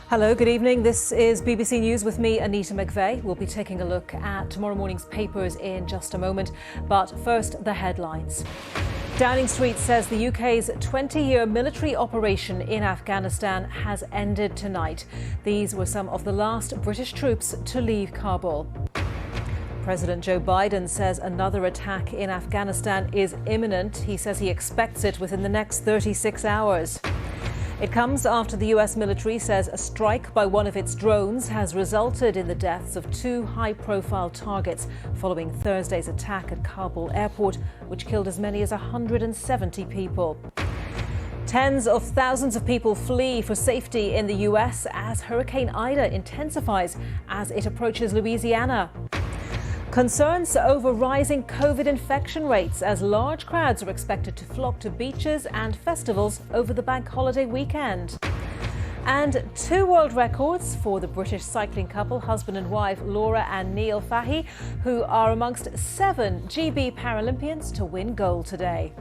Hello, good evening. This is BBC News with me, Annita McVeigh. We'll be taking a look at tomorrow morning's papers in just a moment. But first, the headlines. Downing Street says the UK's 20-year military operation in Afghanistan has ended tonight. These were some of the last British troops to leave Kabul. President Joe Biden says another attack in Afghanistan is imminent. He says he expects it within the next 36 hours. It comes after the US military says a strike by one of its drones has resulted in the deaths of two high-profile targets following Thursday's attack at Kabul airport, which killed as many as 170 people. Tens of thousands of people flee for safety in the US as Hurricane Ida intensifies as it approaches Louisiana. Concerns over rising COVID infection rates as large crowds are expected to flock to beaches and festivals over the bank holiday weekend. And two world records for the British cycling couple, husband and wife Laura and Neil Fahey, who are amongst 7 GB Paralympians to win gold today.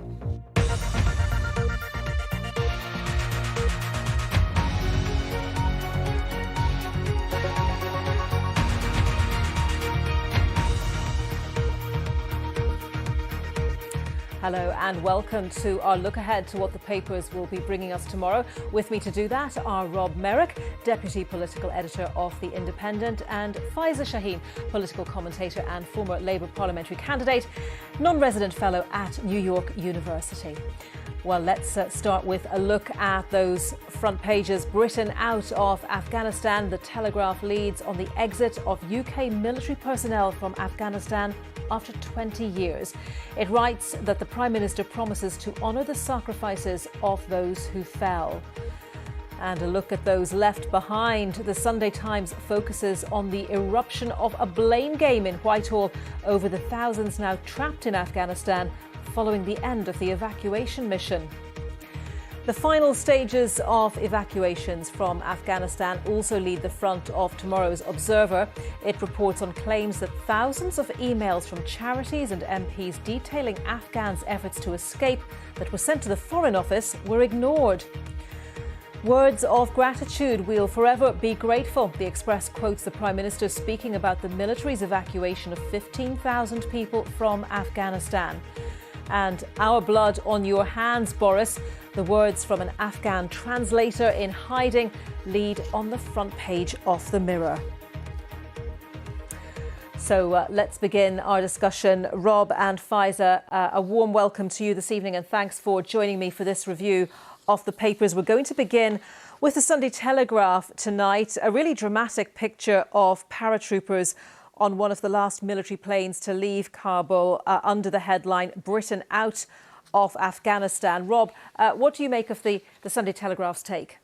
Hello and welcome to our look ahead to what the papers will be bringing us tomorrow. With me to do that are Rob Merrick, Deputy Political Editor of The Independent, and Faiza Shaheen, Political Commentator and former Labour Parliamentary Candidate, non-resident Fellow at New York University. Well, let's start with a look at those front pages. Britain out of Afghanistan. The Telegraph leads on the exit of UK military personnel from Afghanistan after 20 years. It writes that the Prime Minister promises to honour the sacrifices of those who fell. And a look at those left behind. The Sunday Times focuses on the eruption of a blame game in Whitehall over the thousands now trapped in Afghanistan following the end of the evacuation mission. The final stages of evacuations from Afghanistan also lead the front of tomorrow's Observer. It reports on claims that thousands of emails from charities and MPs detailing Afghans' efforts to escape that were sent to the Foreign Office were ignored. Words of gratitude, we'll forever be grateful. The Express quotes the Prime Minister speaking about the military's evacuation of 15,000 people from Afghanistan. And our blood on your hands, Boris. The words from an Afghan translator in hiding lead on the front page of the Mirror. So let's begin our discussion. Rob and Faiza, a warm welcome to you this evening and thanks for joining me for this review of the papers. We're going to begin with the Sunday Telegraph tonight, a really dramatic picture of paratroopers on one of the last military planes to leave Kabul under the headline, Britain out of Afghanistan. Rob, what do you make of the Sunday Telegraph's take?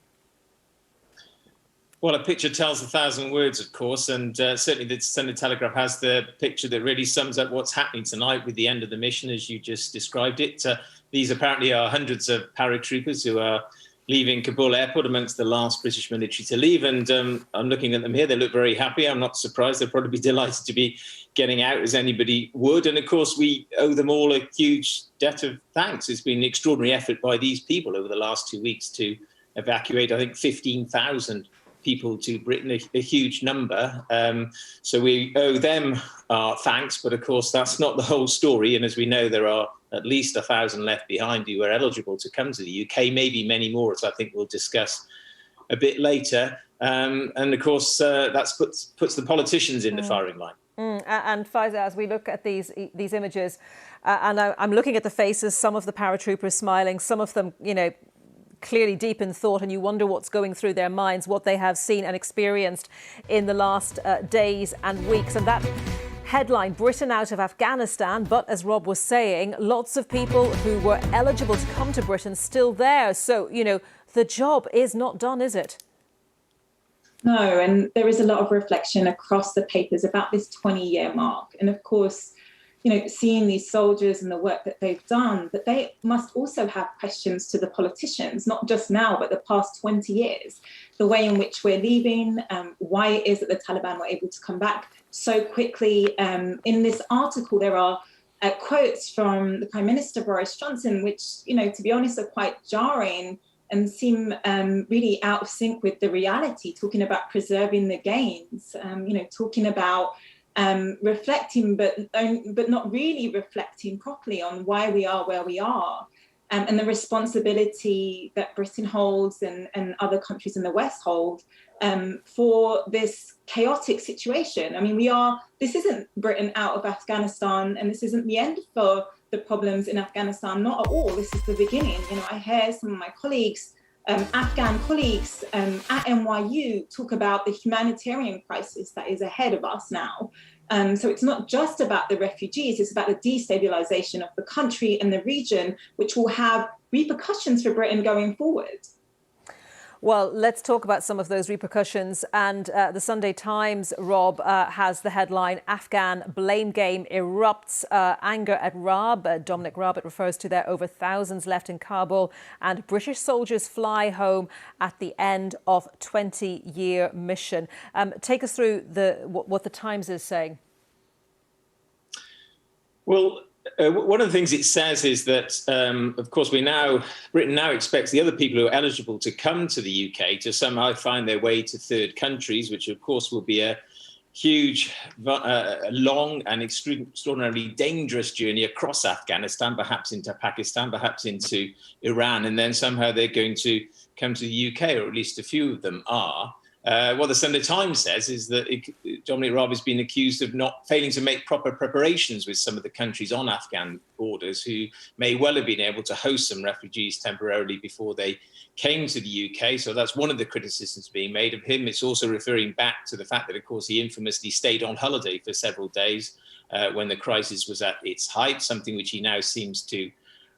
Well, a picture tells 1,000 words, of course, and certainly the Sunday Telegraph has the picture that really sums up what's happening tonight with the end of the mission, as you just described it. These apparently are hundreds of paratroopers who are leaving Kabul airport, amongst the last British military to leave. And I'm looking at them here. They look very happy. I'm not surprised. They'll probably be delighted to be getting out, as anybody would. And of course, we owe them all a huge debt of thanks. It's been an extraordinary effort by these people over the last 2 weeks to evacuate, I think, 15,000 people to Britain, a huge number. So we owe them our thanks. But of course, that's not the whole story. And as we know, there are at least 1,000 left behind who are eligible to come to the UK, maybe many more, as I think we'll discuss a bit later. And of course, that puts the politicians in the firing line. And Faiza, as we look at these images, and I'm looking at the faces, some of the paratroopers smiling, some of them, clearly deep in thought, and you wonder what's going through their minds, what they have seen and experienced in the last days and weeks. And that headline, Britain out of Afghanistan, but as Rob was saying, lots of people who were eligible to come to Britain still there. So, the job is not done, is it? No, and there is a lot of reflection across the papers about this 20-year mark. And of course, seeing these soldiers and the work that they've done, but they must also have questions to the politicians, not just now, but the past 20 years, the way in which we're leaving, why it is that the Taliban were able to come back so quickly. In this article, there are quotes from the Prime Minister, Boris Johnson, which, to be honest, are quite jarring and seem really out of sync with the reality, talking about preserving the gains, talking about reflecting, but not really reflecting properly on why we are where we are, and the responsibility that Britain holds and other countries in the West hold for this chaotic situation. I mean, this isn't Britain out of Afghanistan, and this isn't the end for the problems in Afghanistan, not at all. This is the beginning. I hear some of my colleagues, Afghan colleagues at NYU, talk about the humanitarian crisis that is ahead of us now. So it's not just about the refugees, it's about the destabilization of the country and the region, which will have repercussions for Britain going forward. Well, let's talk about some of those repercussions. And the Sunday Times, Rob, has the headline, Afghan blame game erupts, anger at Raab. Dominic Raab, it refers to there, over thousands left in Kabul, and British soldiers fly home at the end of 20-year mission. Take us through what the Times is saying. Well, one of the things it says is that, of course, Britain now expects the other people who are eligible to come to the UK to somehow find their way to third countries, which, of course, will be a huge, long and extraordinarily dangerous journey across Afghanistan, perhaps into Pakistan, perhaps into Iran, and then somehow they're going to come to the UK, or at least a few of them are. What the Sunday Times says is that Dominic Raab has been accused of not failing to make proper preparations with some of the countries on Afghan borders who may well have been able to host some refugees temporarily before they came to the UK. So that's one of the criticisms being made of him. It's also referring back to the fact that, of course, he infamously stayed on holiday for several days when the crisis was at its height, something which he now seems to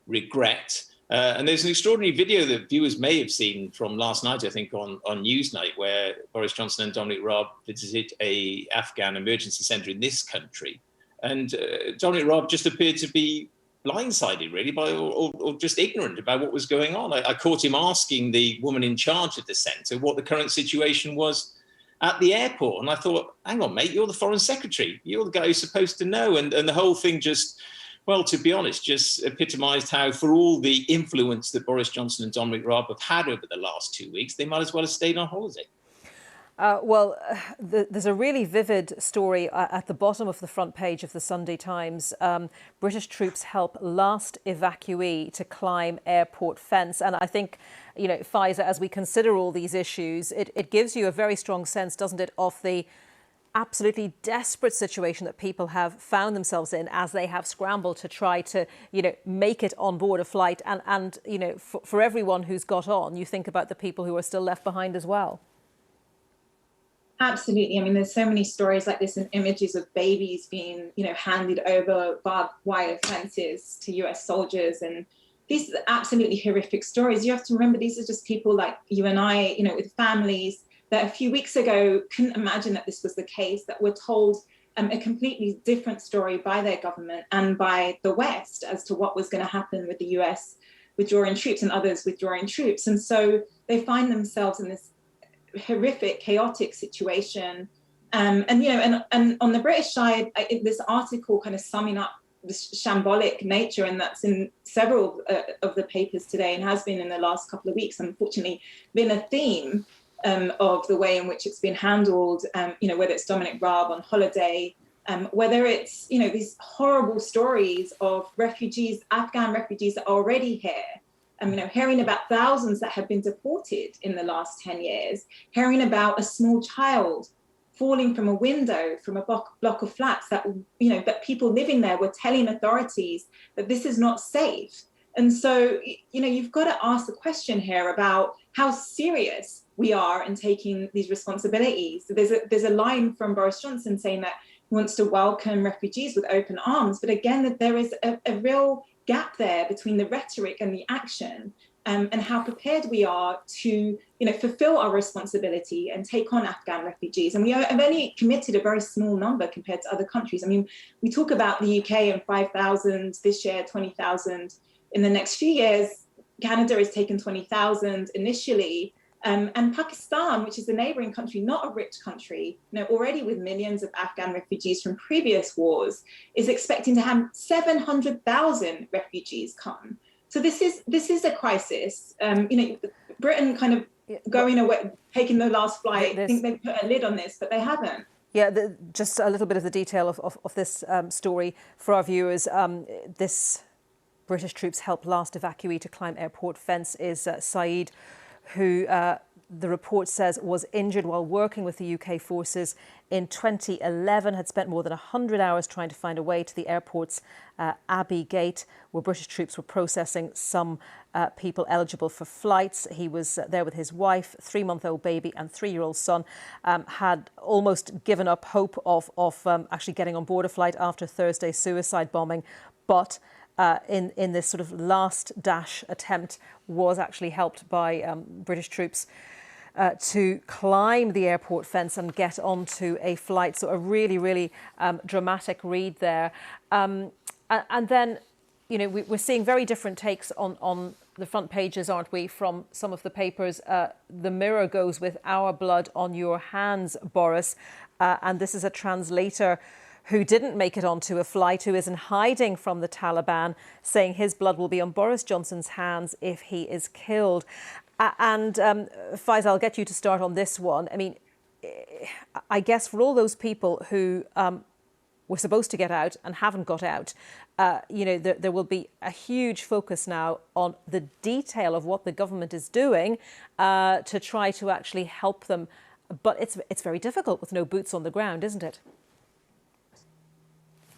regret. And there's an extraordinary video that viewers may have seen from last night, I think, on Newsnight, where Boris Johnson and Dominic Raab visited an Afghan emergency centre in this country. And Dominic Raab just appeared to be blindsided, really, or just ignorant about what was going on. I caught him asking the woman in charge of the centre what the current situation was at the airport. And I thought, hang on, mate, you're the Foreign Secretary. You're the guy who's supposed to know. And the whole thing just... well, to be honest, just epitomised how, for all the influence that Boris Johnson and Dominic Raab have had over the last 2 weeks, they might as well have stayed on holiday. There's a really vivid story at the bottom of the front page of the Sunday Times. British troops help last evacuee to climb airport fence. And I think, Faiza, as we consider all these issues, it gives you a very strong sense, doesn't it, of the absolutely desperate situation that people have found themselves in as they have scrambled to try to, make it on board a flight. And for everyone who's got on, you think about the people who are still left behind as well. Absolutely. I mean, there's so many stories like this and images of babies being, handed over barbed wire fences to US soldiers. And these are absolutely horrific stories. You have to remember, these are just people like you and I, with families that a few weeks ago couldn't imagine that this was the case, that were told a completely different story by their government and by the West as to what was going to happen with the US withdrawing troops and others withdrawing troops. And so they find themselves in this horrific, chaotic situation. And on the British side, this article kind of summing up the shambolic nature, and that's in several of the papers today and has been in the last couple of weeks, unfortunately, been a theme of the way in which it's been handled, whether it's Dominic Raab on holiday, whether it's, these horrible stories of refugees, Afghan refugees that are already here, hearing about thousands that have been deported in the last 10 years, hearing about a small child falling from a window from a block of flats that, that people living there were telling authorities that this is not safe. And so, you've got to ask the question here about how serious we are in taking these responsibilities. There's a line from Boris Johnson saying that he wants to welcome refugees with open arms. But again, that there is a real gap there between the rhetoric and the action, and how prepared we are to, fulfill our responsibility and take on Afghan refugees. And we have only committed a very small number compared to other countries. I mean, we talk about the UK and 5,000 this year, 20,000 in the next few years. Canada has taken 20,000 initially. And Pakistan, which is a neighbouring country, not a rich country, already with millions of Afghan refugees from previous wars, is expecting to have 700,000 refugees come. So this is a crisis. Britain kind of going away, taking the last flight. I think they put a lid on this, but they haven't. Yeah, just a little bit of the detail of this story for our viewers. This British troops helped last evacuee to climb airport fence is Saeed, who the report says was injured while working with the UK forces in 2011, had spent more than 100 hours trying to find a way to the airport's Abbey Gate, where British troops were processing some people eligible for flights. He was there with his wife, 3-month-old baby and 3-year-old son, had almost given up hope of actually getting on board a flight after Thursday's suicide bombing, but in this sort of last dash attempt was actually helped by British troops to climb the airport fence and get onto a flight. So a really, really dramatic read there. And then, we're seeing very different takes on the front pages, aren't we, from some of the papers. The Mirror goes with "Our blood on your hands, Boris." And this is a translator who didn't make it onto a flight, who is in hiding from the Taliban, saying his blood will be on Boris Johnson's hands if he is killed. And Faiz, I'll get you to start on this one. I mean, I guess for all those people who were supposed to get out and haven't got out, there will be a huge focus now on the detail of what the government is doing to try to actually help them. But it's very difficult with no boots on the ground, isn't it?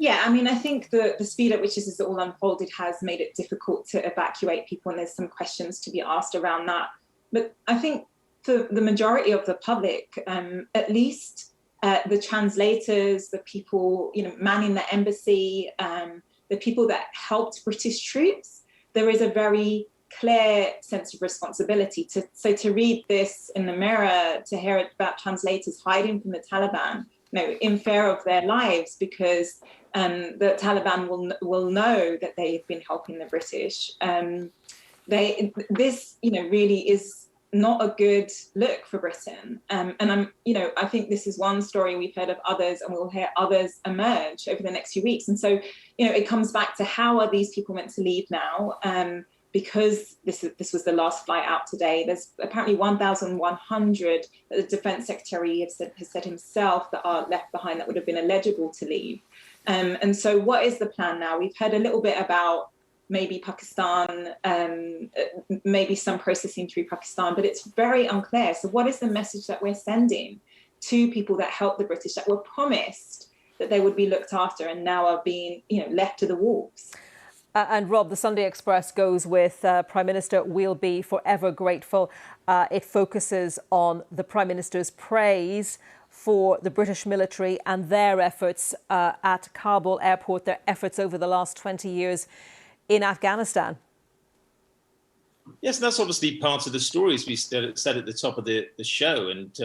Yeah, I mean, I think the speed at which this is all unfolded has made it difficult to evacuate people, and there's some questions to be asked around that. But I think for the majority of the public, at least the translators, the people, manning the embassy, the people that helped British troops, there is a very clear sense of responsibility. To read this in the Mirror, to hear about translators hiding from the Taliban, in fear of their lives because the Taliban will know that they've been helping the British. This really is not a good look for Britain. And I think this is one story we've heard of others, and we'll hear others emerge over the next few weeks. And so, it comes back to how are these people meant to leave now? Because this was the last flight out today. There's apparently 1,100 that the Defence Secretary has said himself that are left behind that would have been eligible to leave. And so what is the plan now? We've heard a little bit about maybe Pakistan, maybe some processing through Pakistan, but it's very unclear. So what is the message that we're sending to people that helped the British, that were promised that they would be looked after and now are being, left to the wolves? And Rob, the Sunday Express goes with Prime Minister, "We'll be forever grateful." It focuses on the Prime Minister's praise for the British military and their efforts at Kabul airport, their efforts over the last 20 years in Afghanistan. Yes, that's obviously part of the story, as we said at the top of the show. And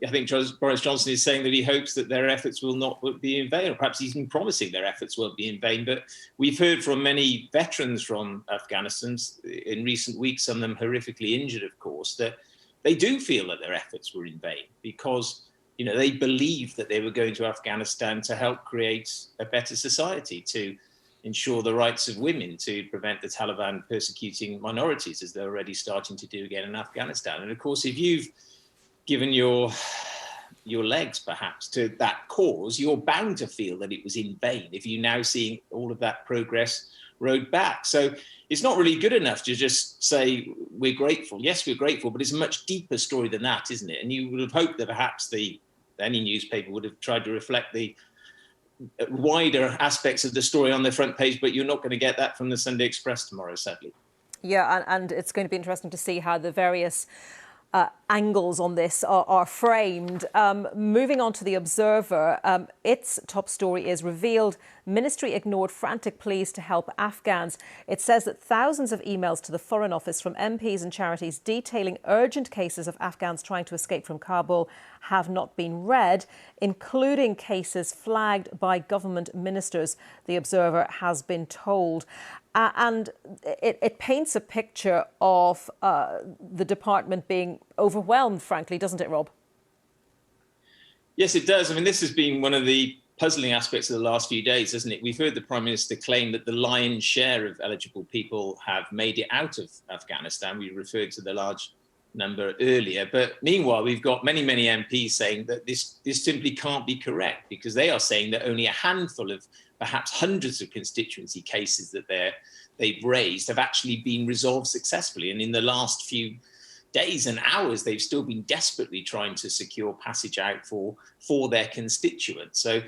I think Boris Johnson is saying that he hopes that their efforts will not be in vain, or perhaps he's been promising their efforts won't be in vain. But we've heard from many veterans from Afghanistan in recent weeks, some of them horrifically injured, of course, that they do feel that their efforts were in vain because, they believed that they were going to Afghanistan to help create a better society, to ensure the rights of women, to prevent the Taliban persecuting minorities, as they're already starting to do again in Afghanistan. And of course, if you've given your legs perhaps to that cause, you're bound to feel that it was in vain if you're now seeing all of that progress rowed back. So it's not really good enough to just say we're grateful. Yes, we're grateful, but it's a much deeper story than that, isn't it? And you would have hoped that perhaps any newspaper would have tried to reflect the wider aspects of the story on their front page, but you're not going to get that from the Sunday Express tomorrow, sadly. Yeah, and it's going to be interesting to see how the various angles on this are framed. Moving on to the Observer, its top story is revealed Ministry ignored frantic pleas to help Afghans. It says that thousands of emails to the Foreign Office from MPs and charities detailing urgent cases of Afghans trying to escape from Kabul have not been read, including cases flagged by government ministers, the Observer has been told. And it paints a picture of the department being overwhelmed, frankly, doesn't it, Rob? Yes, it does. I mean, this has been one of the puzzling aspects of the last few days, isn't it? We've heard the Prime Minister claim that the lion's share of eligible people have made it out of Afghanistan. We referred to the large number earlier, but meanwhile, we've got many MPs saying that this simply can't be correct, because they are saying that only a handful of perhaps hundreds of constituency cases that they've raised have actually been resolved successfully. And in the last few days and hours, they've still been desperately trying to secure passage out for their constituents. So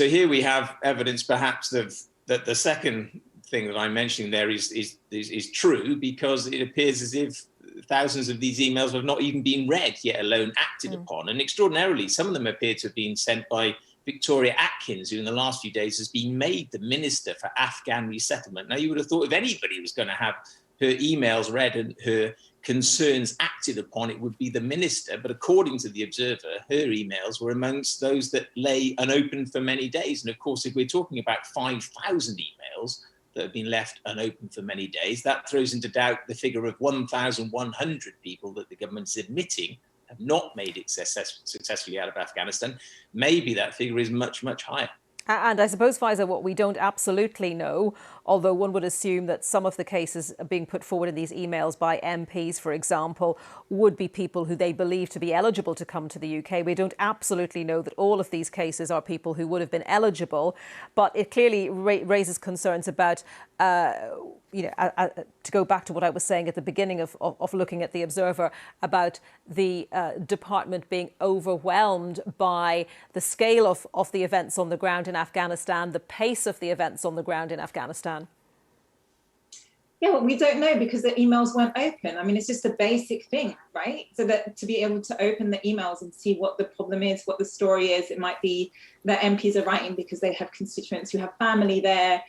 here we have evidence perhaps that the second thing that I'm mentioning there is true, because it appears as if thousands of these emails have not even been read, yet alone acted upon. And extraordinarily, some of them appear to have been sent by Victoria Atkins, who in the last few days has been made the Minister for Afghan Resettlement. Now, you would have thought if anybody was going to have her emails read and her concerns acted upon, it would be the Minister. But according to the Observer, her emails were amongst those that lay unopened for many days. And of course, if we're talking about 5,000 emails that have been left unopened for many days, that throws into doubt the figure of 1,100 people that the government's admitting have not made it successfully out of Afghanistan. Maybe that figure is much higher. And I suppose, Faiza, what we don't absolutely know, although one would assume that some of the cases being put forward in these emails by MPs, for example, would be people who they believe to be eligible to come to the UK. We don't absolutely know that all of these cases are people who would have been eligible, but it clearly raises concerns about, to go back to what I was saying at the beginning of looking at the Observer, about the department being overwhelmed by the scale of the events on the ground in Afghanistan, the pace of the events on the ground in Afghanistan. Yeah, well, we don't know because the emails weren't open. I mean, it's just a basic thing, right? So that to be able to open the emails and see what the problem is, what the story is, it might be that MPs are writing because they have constituents who have family there.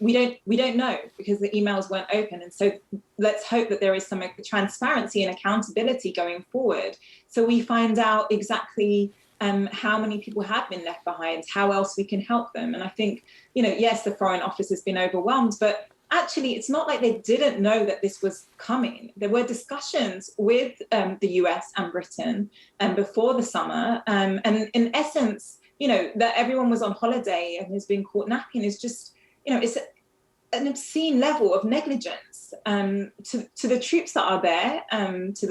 We don't know because the emails weren't open. And so let's hope that there is some transparency and accountability going forward. So we find out exactly how many people have been left behind, how else we can help them. And I think, yes, the Foreign Office has been overwhelmed, but actually, it's not like they didn't know that this was coming. There were discussions with the US and Britain before the summer. And in essence, that everyone was on holiday and has been caught napping is just, it's an obscene level of negligence to the troops that are there, to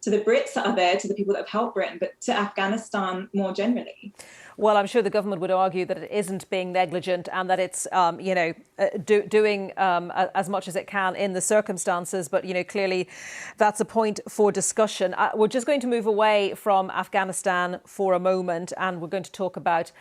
the Brits that are there, to the people that have helped Britain, but to Afghanistan more generally. Well, I'm sure the government would argue that it isn't being negligent and that it's, doing as much as it can in the circumstances. But, clearly that's a point for discussion. We're just going to move away from Afghanistan for a moment, and we're going to talk about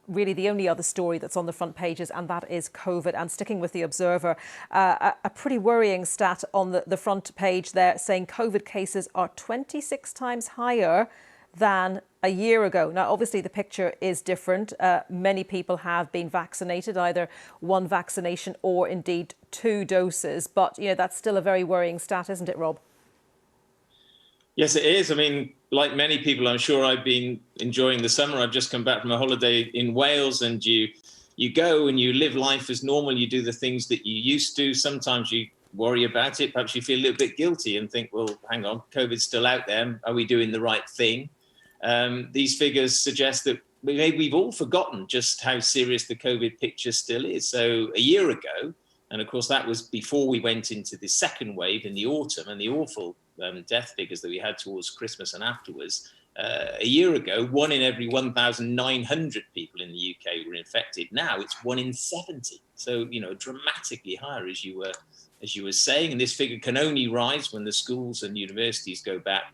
really the only other story that's on the front pages, and that is COVID. And sticking with the Observer, a pretty worrying stat on the front page there saying COVID cases are 26 times higher than a year ago. Now, obviously, the picture is different. Many people have been vaccinated, either one vaccination or indeed 2 doses. But, that's still a very worrying stat, isn't it, Rob? Yes, it is. I mean, like many people, I'm sure I've been enjoying the summer. I've just come back from a holiday in Wales, and you go and you live life as normal. You do the things that you used to. Sometimes you worry about it. Perhaps you feel a little bit guilty and think, well, hang on, COVID's still out there. Are we doing the right thing? These figures suggest that maybe we've all forgotten just how serious the COVID picture still is. So a year ago, and of course that was before we went into the second wave in the autumn and the awful death figures that we had towards Christmas and afterwards, a year ago, 1 in every 1,900 people in the UK were infected. Now it's 1 in 70. So, dramatically higher, as you were saying. And this figure can only rise when the schools and universities go back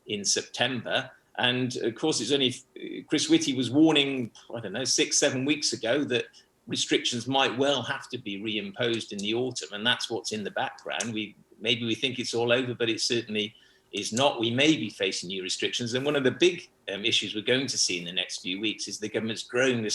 in September. And of course, it's only Chris Whitty was warning, 6-7 weeks ago that restrictions might well have to be reimposed in the autumn. And that's what's in the background. Maybe we think it's all over, but it certainly is not. We may be facing new restrictions. And one of the big issues we're going to see in the next few weeks is the government's growing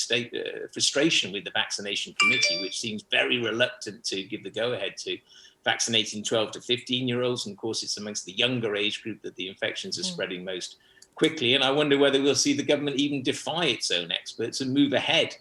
frustration with the vaccination committee, which seems very reluctant to give the go-ahead to vaccinating 12 to 15-year-olds. And of course, it's amongst the younger age group that the infections are spreading most quickly. And I wonder whether we'll see the government even defy its own experts and move ahead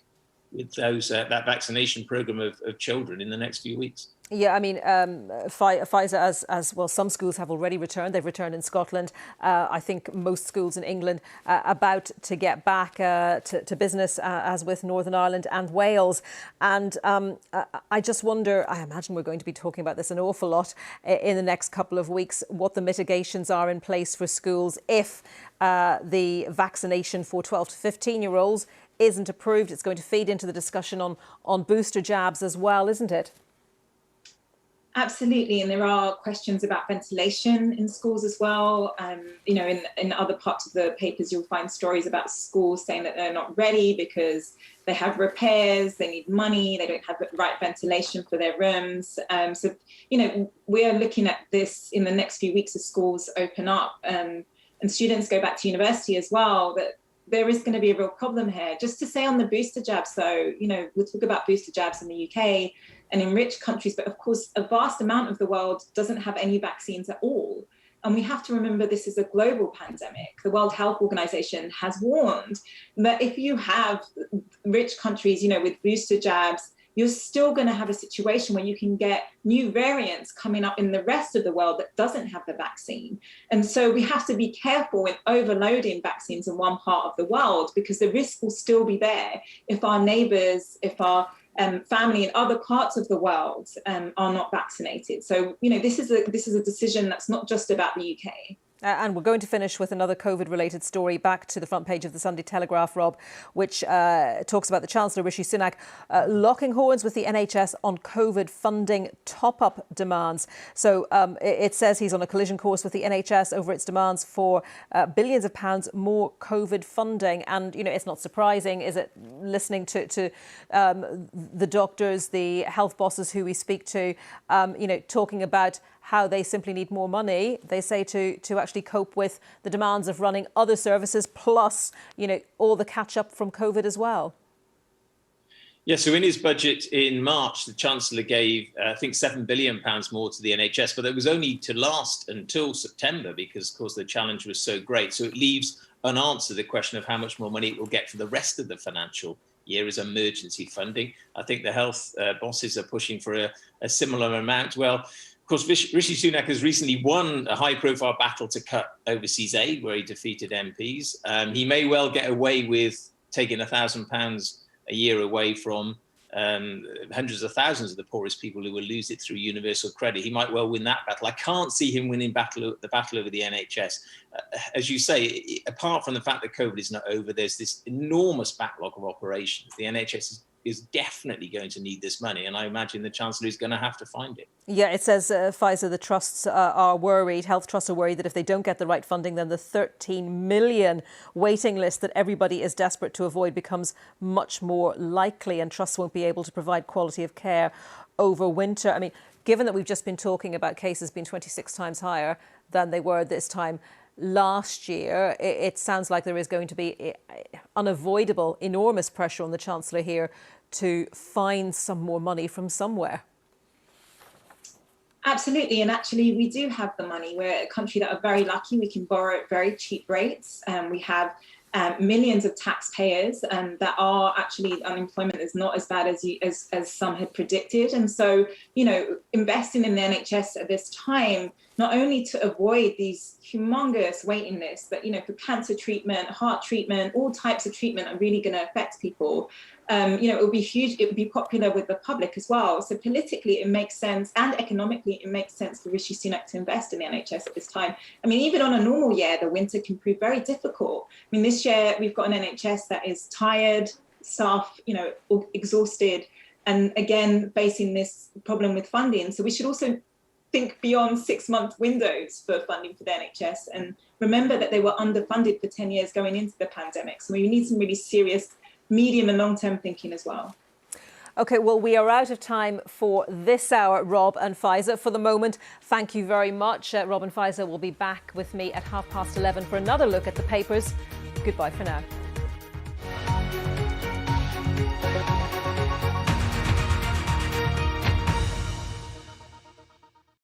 those that vaccination program of children in the next few weeks. Yeah, I mean, Pfizer, as well, some schools have already returned. They've returned in Scotland. I think most schools in England about to get back to business, as with Northern Ireland and Wales. And I just wonder, I imagine we're going to be talking about this an awful lot in the next couple of weeks, what the mitigations are in place for schools if the vaccination for 12 to 15-year-olds isn't approved. It's going to feed into the discussion on booster jabs as well, isn't it? Absolutely, and there are questions about ventilation in schools as well. You know, in other parts of the papers, you'll find stories about schools saying that they're not ready because they have repairs, they need money, they don't have the right ventilation for their rooms. So, you know, we are looking at this in the next few weeks as schools open up and students go back to university as well, that there is going to be a real problem here. Just to say on the booster jabs, though, you know, we'll talk about booster jabs in the UK and in rich countries, but of course, a vast amount of the world doesn't have any vaccines at all. And we have to remember this is a global pandemic. The World Health Organization has warned that if you have rich countries, you know, with booster jabs, you're still going to have a situation where you can get new variants coming up in the rest of the world that doesn't have the vaccine. And so we have to be careful with overloading vaccines in one part of the world, because the risk will still be there if our neighbours, if our family in other parts of the world are not vaccinated. So, you know, this is a decision that's not just about the UK. And we're going to finish with another COVID-related story, back to the front page of the Sunday Telegraph, Rob, which talks about the Chancellor, Rishi Sunak, locking horns with the NHS on COVID funding top-up demands. So it says he's on a collision course with the NHS over its demands for billions of pounds more COVID funding. And, you know, it's not surprising, is it, listening to the doctors, the health bosses who we speak to, you know, talking about how they simply need more money, they say, to actually cope with the demands of running other services, plus, you know, all the catch up from COVID as well. Yeah, so in his budget in March, the Chancellor gave, I think, £7 billion more to the NHS, but it was only to last until September because, of course, the challenge was so great. So it leaves unanswered the question of how much more money it will get for the rest of the financial year as emergency funding. I think the health bosses are pushing for a similar amount. Well, of course, Rishi Sunak has recently won a high-profile battle to cut overseas aid, where he defeated MPs. He may well get away with taking £1,000 a year away from hundreds of thousands of the poorest people who will lose it through universal credit. He might well win that battle. I can't see him winning the battle over the NHS. As you say, apart from the fact that COVID is not over, there's this enormous backlog of operations. The NHS is definitely going to need this money, and I imagine the Chancellor is going to have to find it. Yeah, it says, Pfizer, the trusts are worried, health trusts are worried that if they don't get the right funding, then the 13 million waiting list that everybody is desperate to avoid becomes much more likely, and trusts won't be able to provide quality of care over winter. I mean, given that we've just been talking about cases being 26 times higher than they were this time last year, it sounds like there is going to be unavoidable, enormous pressure on the Chancellor here to find some more money from somewhere. Absolutely, and actually we do have the money. We're a country that are very lucky. We can borrow at very cheap rates. We have millions of taxpayers that are actually, unemployment is not as bad as some had predicted. And so, you know, investing in the NHS at this time, not only to avoid these humongous waiting lists, but, you know, for cancer treatment, heart treatment, all types of treatment are really going to affect people. You know, it would be huge, it would be popular with the public as well. So politically, it makes sense, and economically, it makes sense for Rishi Sunak to invest in the NHS at this time. I mean, even on a normal year, the winter can prove very difficult. I mean, this year, we've got an NHS that is tired, staff, you know, exhausted, and again, facing this problem with funding. So we should also think beyond 6-month windows for funding for the NHS, and remember that they were underfunded for 10 years going into the pandemic. So we need some really serious medium and long-term thinking as well. OK, well, we are out of time for this hour, Rob and Pfizer. For the moment, thank you very much. Rob and Pfizer will be back with me at 11:30 for another look at the papers. Goodbye for now.